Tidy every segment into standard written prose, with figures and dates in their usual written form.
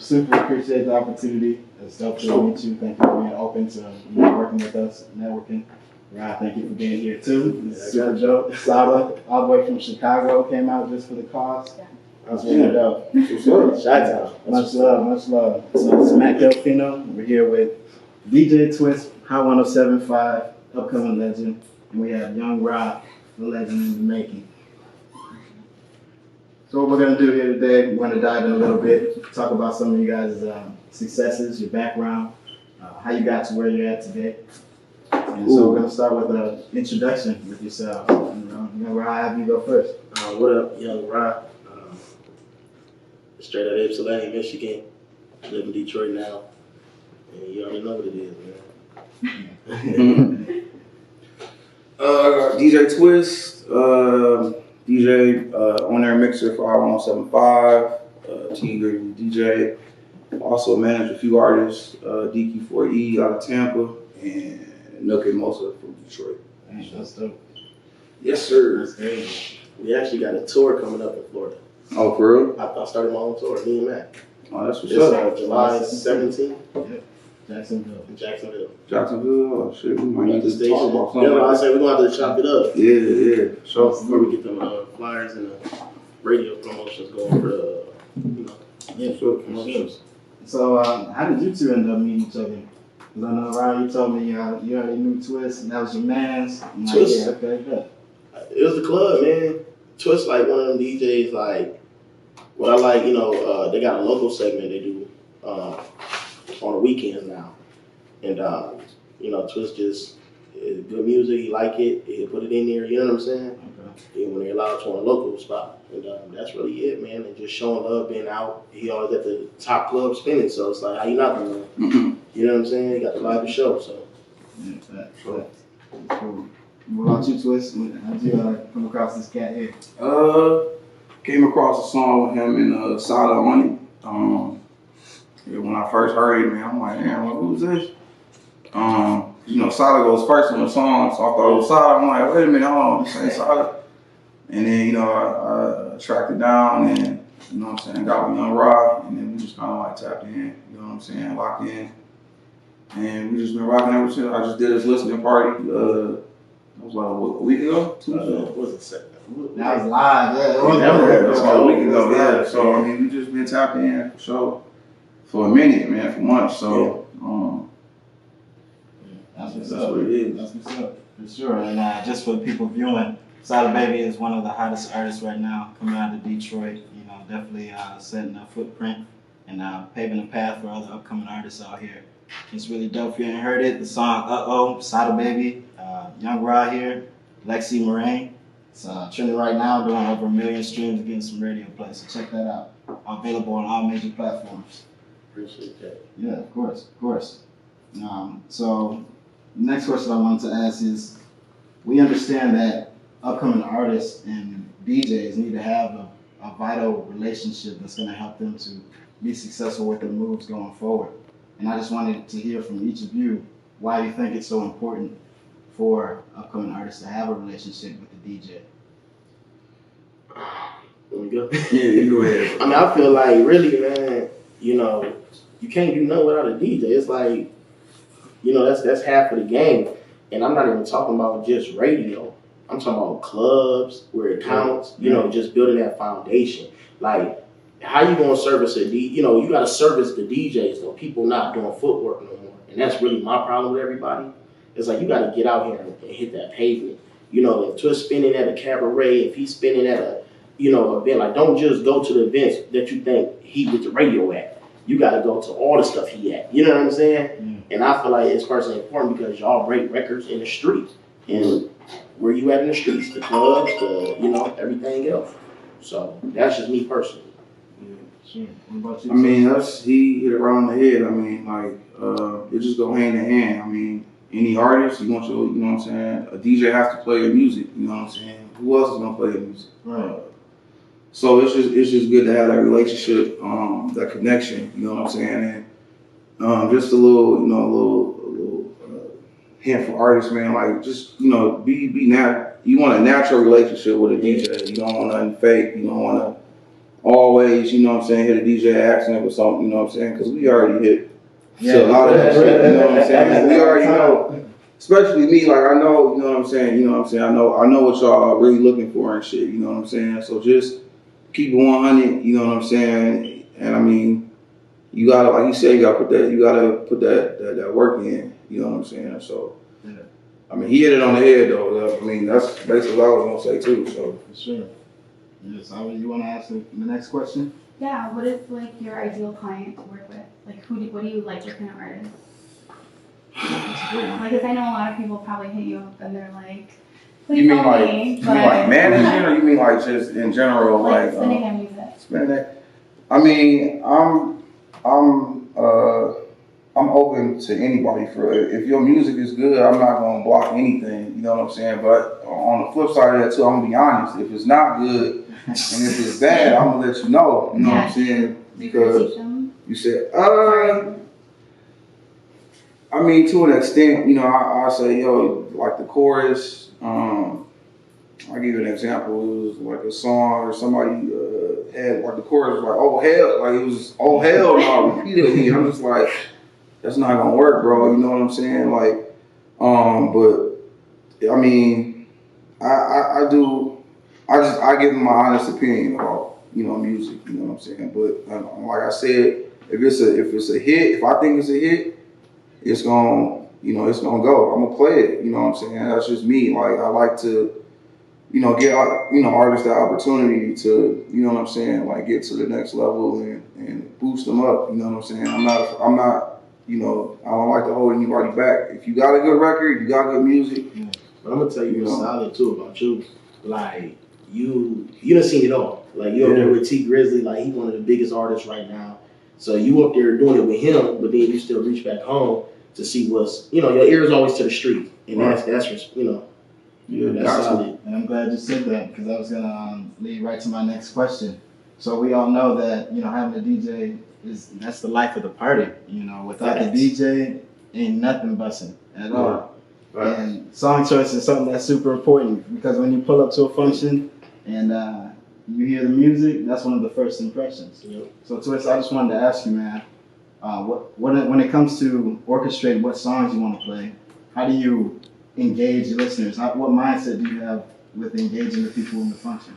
super appreciate the opportunity. It's dope to meet you. Thank you for being open to working with us, networking. Ryan, thank you for being here too. This is super dope. Sada, all the way from Chicago, came out just for the cause. That's really dope. Much love, much love. So it's Mack Delfino. We're here with DJ Twist, Hot 107.5, upcoming legend, and we have Young Rock, the legend in the making. So what we're going to do here today, we're going to dive in a little bit, talk about some of you guys' successes, your background, how you got to where you're at today. And so we're going to start with an introduction with yourself. Young Rock, have you go first. What up, Young Rock? Straight out of Ypsilanti, Michigan. Live in Detroit now. And you already know what it is, man. DJ Twist, DJ, on-air mixer for Hot 107.5, T-Grade DJ. Also manage a few artists, DQ4E out of Tampa, and Nook and Mosa from Detroit. That's dope. Yes, sir. That's crazy. We actually got a tour coming up in Florida. Oh, for real? I started my own tour, me and Matt. Oh, that's what's It's up. July 17th. Yep. Jacksonville. In Jacksonville. Jacksonville, oh shit, we might need to Station. talk about Yeah, I something. said we're going to have to chop it up. Yeah. So before we get them flyers and the radio promotions going for the, Yeah, Sure. promotions. So how did you two end up meeting each other? Because I know, Ryan, you told me you already knew Twist, and that was your man's. I'm like, Twist. yeah, okay, good. It was the club, man. Twist like one of them DJs, like, what I like, they got a local segment they do on the weekends now. And, Twist just, good music, he like it, he'll put it in there, you know what I'm saying? Okay. And when they're allowed to on a local spot. And that's really it, man. And just showing love, being out. He always at the top club spinning, so it's like, how you not gonna know? You know what I'm saying? He got the live show, so. Yeah, that's cool. What about you, Twist? How did you come across this cat here? Came across a song with him and Sada on it. When I first heard it, man, I'm like, damn, who's this? Sada goes first on the song, so I thought it was Sada. I'm like, wait a minute, hold on, this ain't Sada. And then, I tracked it down and, got with Young Rock, and then we just kind of like tapped in, locked in. And we just been rocking ever since. I just did his listening party, it was like a week ago? 2 weeks ago? What was it, second? That was live, yeah. It was like a week ago, yeah. So, we just been tapping in for sure. For a minute, man, for months. So, That's that's what it is. That's what's up, for sure. And just for the people viewing, Sada Baby is one of the hottest artists right now, coming out of Detroit. Definitely setting a footprint and paving the path for other upcoming artists out here. It's really dope. If you ain't heard it, the song "Uh-Oh," Sada Baby, Young Rod here, Lexi Moraine. It's trending right now, doing over 1 million streams, getting some radio play. So check that out. Available on all major platforms. Appreciate that. Yeah, of course. So the next question I wanted to ask is, we understand that upcoming artists and DJs need to have a vital relationship that's going to help them to be successful with their moves going forward. And I just wanted to hear from each of you why you think it's so important for upcoming artists to have a relationship with the DJ. There we go. Yeah, you go ahead. I mean, I feel like really, man, you can't do nothing without a DJ. It's like, that's half of the game. And I'm not even talking about just radio. I'm talking about clubs where it counts, just building that foundation. Like, how you gonna service a DJ? You gotta service the DJs, though. People not doing footwork no more. And that's really my problem with everybody. It's like, you gotta get out here and hit that pavement. If Twist spinning at a cabaret, if he's spinning at a, event, like, don't just go to the events that you think he with the radio at. You gotta go to all the stuff he at. You know what I'm saying? And I feel like it's personally important because y'all break records in the streets. And where you at in the streets, the clubs, everything else. So that's just me personally. Yeah, sure. What about you? I mean, he hit it right on the head. I mean, it just go hand in hand. I mean, any artist, you want your, a DJ has to play your music, Who else is gonna play your music? Right. So it's just good to have that relationship, that connection, And just a little hint for artists, man, like just, be you want a natural relationship with a DJ. You don't want nothing fake. You don't want always, you know what I'm saying, hit a DJ accent or something, you know what I'm saying, because we already hit Yeah, to a lot of that shit, you know what I'm saying? We already time. know, especially me, like I know, you know what I'm saying, I know what y'all are really looking for and shit, you know what I'm saying? So just keep it 100, you know what I'm saying? And I mean, you gotta, like you said, you gotta put that work in, you know what I'm saying? So, Yeah. I mean, he hit it on the head though. I mean, that's basically what I was gonna say too. So For sure. Yes, you want to ask the next question? Yeah, what is like your ideal client to work with? Like what do you like, what kind of artists? Like, cause I know a lot of people probably hit you up and they're like, please you mean call like me, managing, or you mean like just in general, like spending their music? spending it? I mean, I'm open to anybody for it. If your music is good, I'm not gonna block anything. You know what I'm saying? But on the flip side of that too, I'm gonna be honest. If it's not good and if it's bad, I'm gonna let you know. You know what I'm saying? Because you said, I mean, to an extent, you know, I say, yo, like the chorus. I'll give you an example. It was like a song or somebody had like the chorus was like, oh hell, like it was oh hell no repeatedly. I'm just like, that's not gonna work, bro. You know what I'm saying? Like, but I mean, I give them my honest opinion about, you know, music. You know what I'm saying? But like I said, if it's a hit, if I think it's a hit, it's gonna go. I'm gonna play it. You know what I'm saying? That's just me. Like I like to, you know, get artists that opportunity to, you know what I'm saying, like get to the next level and boost them up. You know what I'm saying? I'm not. You know, I don't like to hold anybody back. If you got a good record, you got good music. But I'm gonna tell you what's solid too about you. Like you done seen it all. Like you up there with T Grizzly, like he's one of the biggest artists right now. So you up there doing it with him, but then you still reach back home to see what's, you know, your ear is always to the street, and that's you know. Yeah, that's solid. And I'm glad you said that because I was gonna lead right to my next question. So we all know that, you know, having a DJ that's the life of the party. You know, without the DJ, ain't nothing busting at all. Right. And song choice is something that's super important because when you pull up to a function and you hear the music, that's one of the first impressions. Yep. So Twist, I just wanted to ask you, man, when it comes to orchestrating what songs you want to play, how do you engage your listeners? What mindset do you have with engaging the people in the function?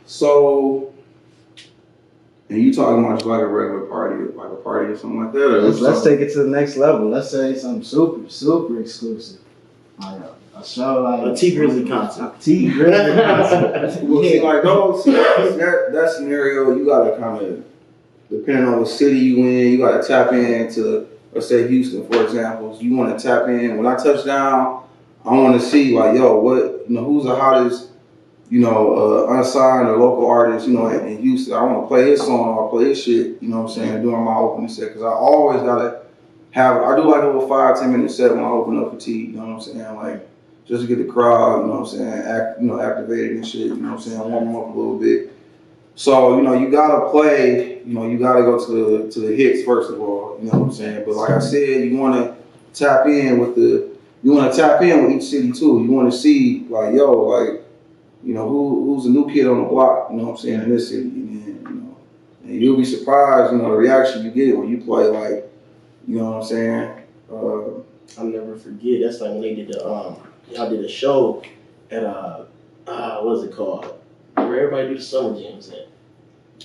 So, and you talking about like a regular party, like a party or something like that? Or let's take it to the next level. Let's say something super, super exclusive. Like a show like a T Grizzly concert. T Grizzly concert. Well, see, like those, that scenario, you gotta kind of, depending on what city you in, you gotta tap into, let's say Houston, for example. So you want to tap in. When I touch down, I want to see like, yo, what, you know, who's the hottest, you know, unsigned or local artist, you know, in Houston. I want to play his song or play his shit, you know what I'm saying, during my opening set. Because I always gotta I do like a little 5-10 minute set when I open up for T, you know what I'm saying, like just to get the crowd, you know what I'm saying, activated and shit, you know what I'm saying, warm them up a little bit. So, you know, you gotta play, you know, you gotta go to the hits first of all, you know what I'm saying. But like I said, you wanna tap in with each city too. You wanna see like, yo, like, you know, who's the new kid on the block, you know what I'm saying, in this city. And, you know, and you'll be surprised, you know, the reaction you get when you play like, you know what I'm saying? I'll never forget. That's like when they did y'all did a show at what's it called? Where everybody do the summer jams at.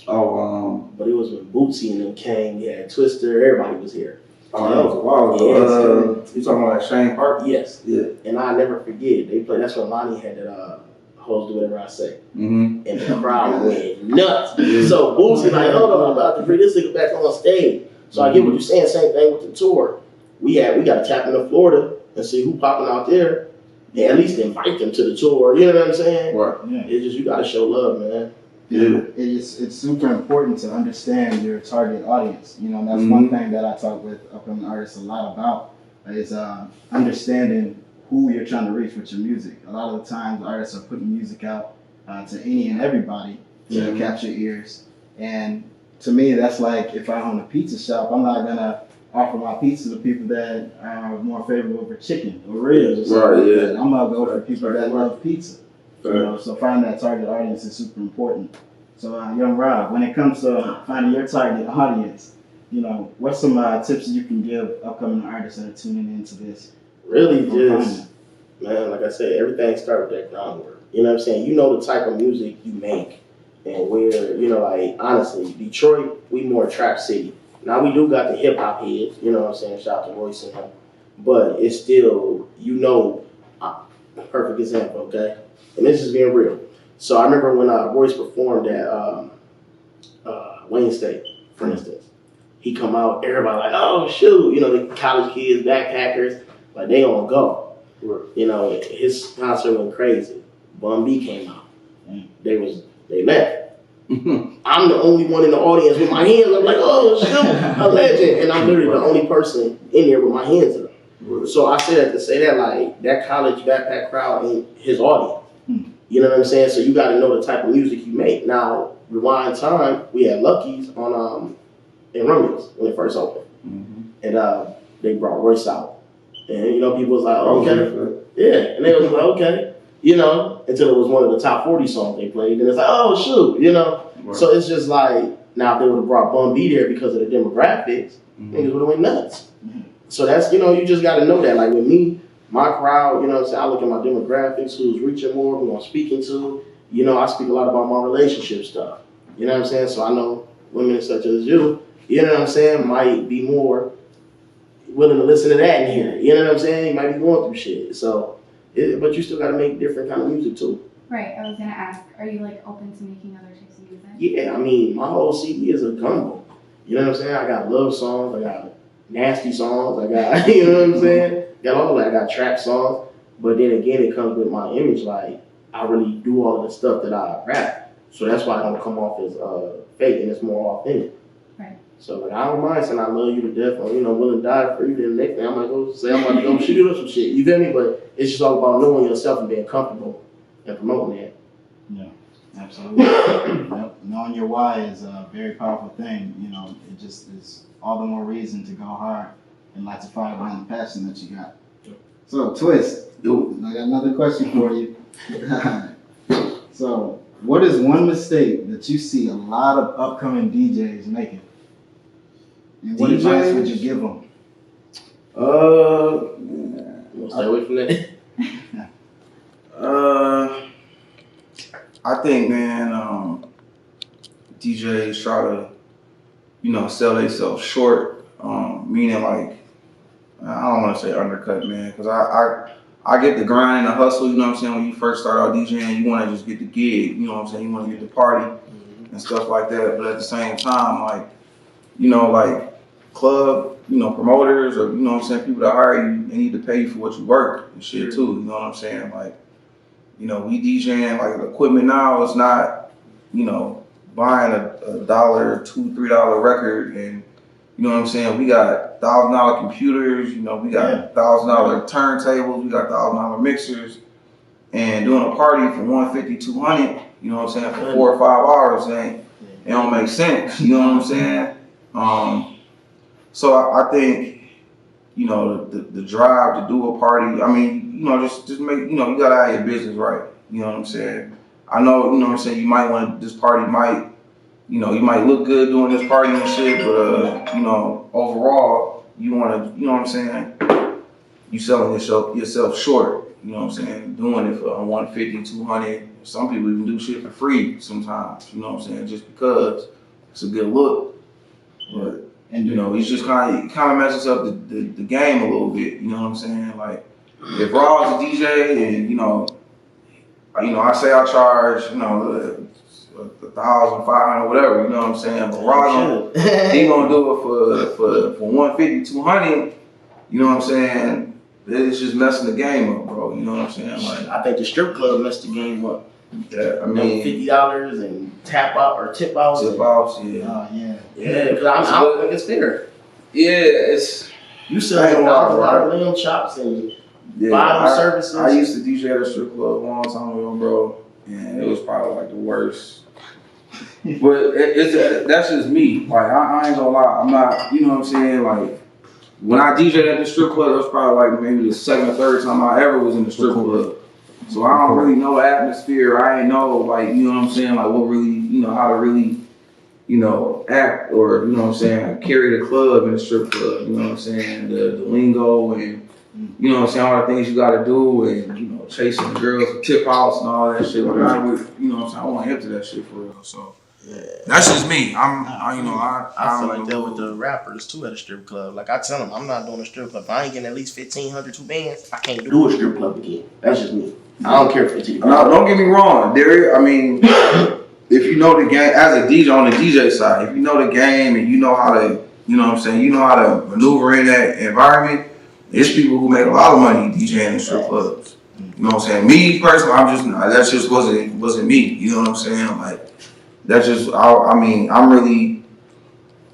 But it was when Bootsy and them came. Yeah, Twister. Everybody was here. Oh, that was a while ago. You talking about that Shane Park? Yes. Yeah. And I never forget. They played. That's when Lonnie had that. Hoes do whatever I say. Mm-hmm. And the crowd went nuts. Yeah. So Bootsy like, hold on, I'm about to bring this nigga back on stage. So I get what you're saying. Same thing with the tour. We got to tap into Florida and see who popping out there, and at least invite them to the tour. You know what I'm saying? Right. Yeah. It's just you got to show love, man. Yeah. It's super important to understand your target audience. You know, and that's one thing that I talk with upcoming artists a lot about is understanding who you're trying to reach with your music. A lot of the times artists are putting music out to any and everybody to capture ears. And to me, that's like if I own a pizza shop, I'm not gonna offer my pizza to people that are more favorable for chicken or ribs. Right, yeah. I'm gonna go for people that love pizza. You know, so finding that target audience is super important. So, young Rob, when it comes to finding your target audience, you know, what's some tips you can give upcoming artists that are tuning into this? Really just, man, like I said, everything starts with that groundwork. You know what I'm saying? You know the type of music you make and where, you know, like, honestly, Detroit, we more trap city. Now, we do got the hip-hop heads, you know what I'm saying? Shout out to Royce and them. But it's still, you know, perfect example, okay? And this is being real. So I remember when Royce performed at Wayne State, for instance. He come out, everybody like, oh shoot, you know, the college kids, backpackers, like they on go. Right. You know, his concert went crazy. Bun B came out. They left. I'm the only one in the audience with my hands. I'm like, oh shoot, a legend. And I'm literally the only person in there with my hands up. Right. So I say that to say that, like, that college backpack crowd ain't his audience. You know what I'm saying? So you got to know the type of music you make. Now, rewind time, we had Lucky's on in Romulus when it first opened. And they brought Royce out. And, you know, people was like, okay. Yeah. And they was like, okay. You know, until it was one of the top 40 songs they played. And it's like, oh, shoot, you know. Right. So it's just like, now if they would have brought Bun B there because of the demographics, niggas would have went nuts. So that's, you know, you just got to know that. Like with me, my crowd, you know what I'm saying, I look at my demographics, who's reaching more, who I'm speaking to. You know, I speak a lot about my relationship stuff. You know what I'm saying? So I know women such as you know what I'm saying, might be more willing to listen to that and hear it. You know what I'm saying? You might be going through shit. So, but you still got to make different kind of music too. Right, I was going to ask, are you like open to making other types of music? Yeah, I mean, my whole CD is a gumbo. You know what I'm saying? I got love songs, I got nasty songs, I got, you know what I'm saying? Got all that, I got trap songs. But then again, it comes with my image, like, I really do all of the stuff that I rap. So that's why I don't come off as fake and it's more authentic. Right. So like, I don't mind saying I love you to death or, you know, willing to die for you. Then the next thing I might go say I'm about to go shoot you or some shit. You feel me? But it's just all about knowing yourself and being comfortable and promoting that. Yeah, absolutely. Yep. Knowing your why is a very powerful thing. You know, it just is all the more reason to go hard and light the fire behind the passion that you got. So, Twist, I got another question for you. So, what is one mistake that you see a lot of upcoming DJs making? And what advice would you give them? Stay away from that. I think, man, DJs try to, you know, sell themselves short, meaning like, I don't want to say undercut, man, because I get the grind and the hustle, you know what I'm saying? When you first start out DJing, you want to just get the gig, you know what I'm saying? You want to get the party and stuff like that. But at the same time, like, you know, like club, you know, promoters or, you know what I'm saying, people that hire you, they need to pay you for what you work and shit too, you know what I'm saying? Like, you know, we DJing, like the equipment now is not, you know, buying a $1, $2, $3 record and, you know what I'm saying? We got $1,000 computers, you know, we got $1,000 turntables, we got $1,000 mixers, and doing a party for $150, $200, you know what I'm saying, for 4 or 5 hours, it don't make sense, you know what I'm saying? So I think, you know, the drive to do a party, I mean, you know, just make, you know, you gotta have your business right, you know what I'm saying? I know, you know what I'm saying, you might want, this party might, you know, you might look good doing this party and shit, but, you know, overall, you want to, you know what I'm saying, you selling yourself short, you know what I'm saying, doing it for 150, 200, some people even do shit for free sometimes, you know what I'm saying, just because it's a good look, but, and you know, it's just kind of messes up the game a little bit, you know what I'm saying, like, if Raw is a DJ and, you know, I say I charge, you know, 1,500, whatever, you know what I'm saying? But Raw, he gonna do it for 150, 200, you know what I'm saying? It's just messing the game up, bro. You know what I'm saying? Like, I think the strip club messed the game up. Yeah, I mean, $50 and tap out or tip outs. Tip outs, yeah, because I don't think it's fair. Yeah, it's you still have $1,000 lamb chops and bottle services. I used to DJ at a strip club a long time ago, bro, and it was probably like the worst. But that's just me. Like, I ain't gonna lie. I'm not, you know what I'm saying? Like, when I DJed at the strip club, it was probably like maybe the second or third time I ever was in the strip club. So I don't really know the atmosphere. I ain't know, like, you know what I'm saying, like what really, you know, how to really, you know, act or, you know what I'm saying, carry the club in the strip club, you know what I'm saying, the lingo and, you know what I'm saying, all the things you gotta do and, you know, chasing the girls to tip house and all that shit. Like I would, you know what I'm saying, I want to enter that shit for real. So that's just me. I feel like that with the rappers too at a strip club. Like I tell them, I'm not doing a strip club. If I ain't getting at least 1,500, 2 bands, I can't do a strip club again. That's just me. I don't care if it's No, don't get me wrong. I mean, if you know the game as a DJ on the DJ side, if you know the game and you know how to, you know what I'm saying, you know how to maneuver in that environment. There's people who make a lot of money DJing in strip clubs. You know what I'm saying? Me personally, that just wasn't me. You know what I'm saying? Like that's just I mean, I'm really,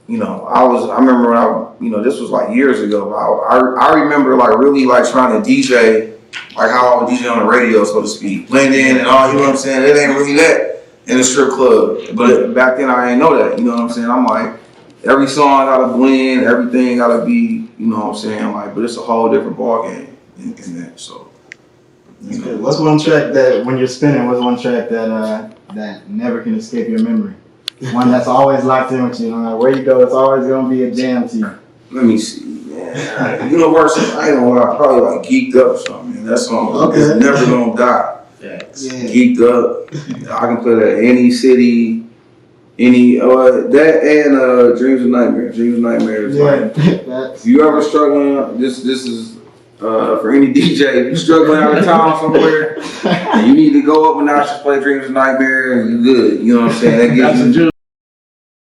you know, I remember when you know, this was like years ago. But I remember like really like trying to DJ, like how I would DJ on the radio, so to speak, blend in and all. You know what I'm saying? It ain't really that in a strip club. But back then I didn't know that. You know what I'm saying? I'm like, every song gotta blend, everything gotta be, you know what I'm saying? Like, but it's a whole different ball game in that. So, you know. What's one track that when you're spinning? What's one track that never can escape your memory? One that's always locked in with you. No matter where you go, it's always gonna be a jam to you. Let me see, man. Universal, I ain't gonna lie, probably like Geeked Up or something, man. That song is never gonna die. Yeah. Geeked Up. I can play that any city, any that and Dreams and Nightmares. Dreams and Nightmares. Like, if you ever struggling, this is for any DJ. If you struggling out of town somewhere and you need to go up and notch, just play Dreams and Nightmares, and you good. You know what I'm saying? That gives you